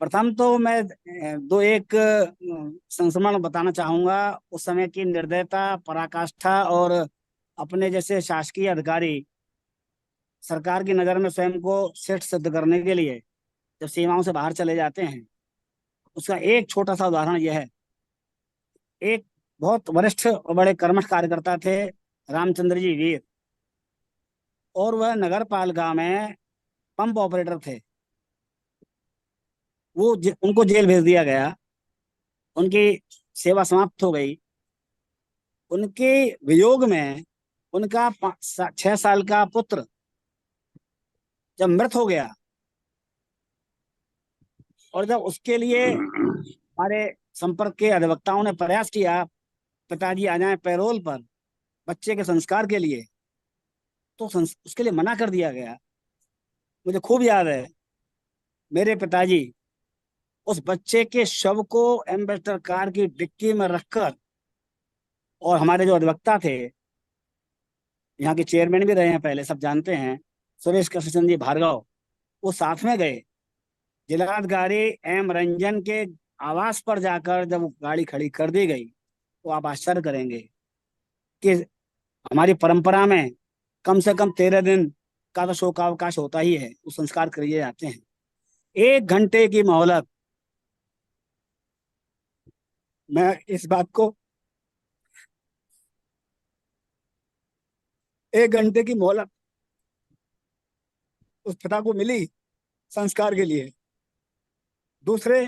प्रथम तो मैं दो एक संस्मरण बताना चाहूंगा। उस समय की निर्दयता, पराकाष्ठा और अपने जैसे शासकीय अधिकारी सरकार की नजर में स्वयं को श्रेष्ठ सिद्ध करने के लिए जब सीमाओं से बाहर चले जाते हैं, उसका एक छोटा सा उदाहरण यह है। एक बहुत वरिष्ठ और बड़े कर्मठ कार्यकर्ता थे, रामचंद्र जी वीर, और वह नगर पालिका में पंप ऑपरेटर थे। उनको जेल भेज दिया गया, उनकी सेवा समाप्त हो गई। उनके वियोग में उनका 6 साल का पुत्र जब मृत हो गया, और जब उसके लिए हमारे संपर्क के अधिवक्ताओं ने प्रयास किया पिताजी आ जाएं पैरोल पर बच्चे के संस्कार के लिए, तो उसके लिए मना कर दिया गया। मुझे खूब याद है, मेरे पिताजी उस बच्चे के शव को एम्बेसडर कार की डिक्की में रखकर, और हमारे जो अधिवक्ता थे, यहाँ के चेयरमैन भी रहे हैं पहले, सब जानते हैं, सुरेश कृष्ण जी भार्गव, वो साथ में गए। जिलाधिकारी एम रंजन के आवास पर जाकर जब वो गाड़ी खड़ी कर दी गई, तो आप आश्चर्य करेंगे कि हमारी परंपरा में कम से कम 13 दिन का तो शोकावकाश होता ही है, वो संस्कार किए जाते हैं। 1 घंटे की मोहलत, मैं इस बात को 1 घंटे की मोहलत उस पिता को मिली संस्कार के लिए। दूसरे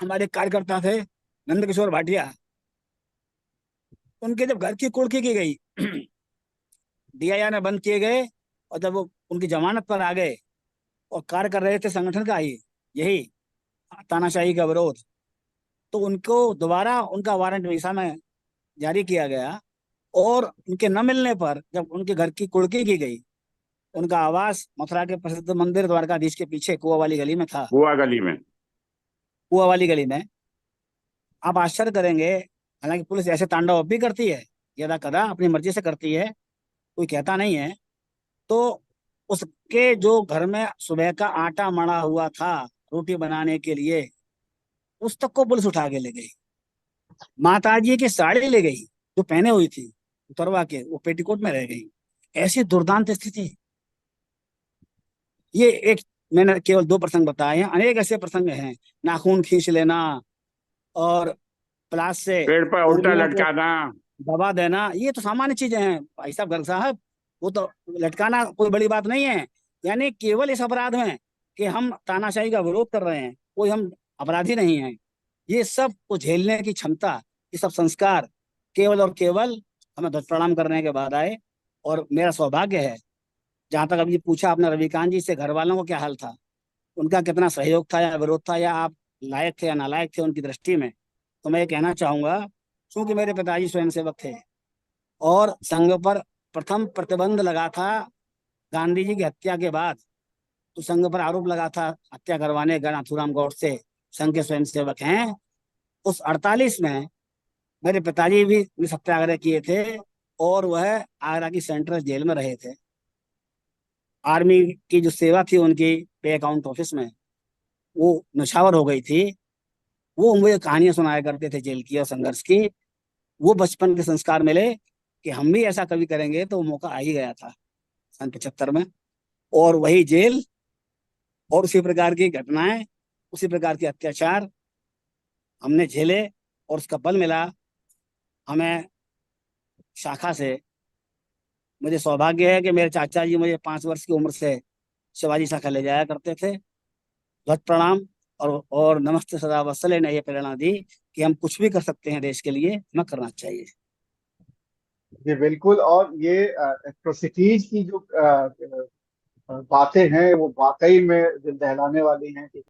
हमारे कार्यकर्ता थे नंदकिशोर भाटिया, उनके जब घर की कुर्की की गई डीआईआर में बंद किए गए, और जब वो उनकी जमानत पर आ गए और कार्य कर रहे थे संगठन का ही, यही तानाशाही का विरोध, तो उनको दोबारा उनका वारंट वीसा में जारी किया गया। और उनके न मिलने पर जब उनके घर की कुर्की की गई, उनका आवास मथुरा के प्रसिद्ध मंदिर द्वारकाधीश के पीछे कुआ वाली गली में था। बुआ गली में। कुआ वाली गली में, आप आश्चर्य करेंगे, हालांकि पुलिस ऐसे तांडव अब भी करती है, यदा कदा अपनी मर्जी से करती है, कोई कहता नहीं है। तो उसके जो घर में सुबह का आटा मड़ा हुआ था रोटी बनाने के लिए, उस तक को पुलिस उठा के ले गई। माताजी की साड़ी ले गई जो पहने हुई थी, उतरवा के वो पेटीकोट में रह गई। ऐसी दुर्दांत स्थिति। ये एक, मैंने केवल 2 प्रसंग बताए हैं, अनेक ऐसे प्रसंग हैं। नाखून खींच लेना, और प्लास से पेड़ पर उल्टा उंगलियों को लटकाना। दबा देना, ये तो सामान्य चीजें हैं भाई साहब, गर्ग साहब। वो तो लटकाना कोई बड़ी बात नहीं है। यानी केवल इस अपराध में कि हम तानाशाही का विरोध कर रहे हैं, कोई हम अपराधी नहीं हैं। ये सब को झेलने की क्षमता, ये सब संस्कार केवल और केवल हमें ध्वज प्रणाम करने के बाद आए। और मेरा सौभाग्य है, जहां तक अभी पूछा आपने रविकांत जी से, घर वालों को क्या हाल था, उनका कितना सहयोग था या विरोध था, या आप लायक थे या नालायक थे उनकी दृष्टि में, तो मैं ये कहना चाहूंगा, क्योंकि मेरे पिताजी स्वयंसेवक थे और संघ पर प्रथम प्रतिबंध लगा था गांधी जी की हत्या के बाद, तो संघ पर आरोप लगा था हत्या करवाने का, नाथूराम गौडसे संघ के स्वयंसेवक हैं। उस 48 में मेरे पिताजी भी सत्याग्रह किए थे, और वह आगरा की सेंट्रल जेल में रहे थे। आर्मी की जो सेवा थी उनकी पे अकाउंट ऑफिस में, वो नछावर हो गई थी। वो मुझे कहानियां सुनाया करते थे जेल की और संघर्ष की। वो बचपन के संस्कार मिले कि हम भी ऐसा कभी करेंगे, तो वो मौका आ ही गया था सन 75 में। और वही जेल, और उसी प्रकार की घटनाएं, उसी प्रकार के अत्याचार हमने झेले, और उसका बल मिला हमें शाखा से। मुझे सौभाग्य है कि मेरे चाचा जी मुझे 5 वर्ष की उम्र से शिवाजी शाखा ले जाया करते थे। ध्वज प्रणाम और नमस्ते सदा वत्सले ने यह प्रेरणा दी कि हम कुछ भी कर सकते हैं देश के लिए, हमें करना चाहिए। जी बिल्कुल। और ये एट्रोसिटीज की जो बातें हैं वो वाकई में दिल दहलाने वाली हैं कि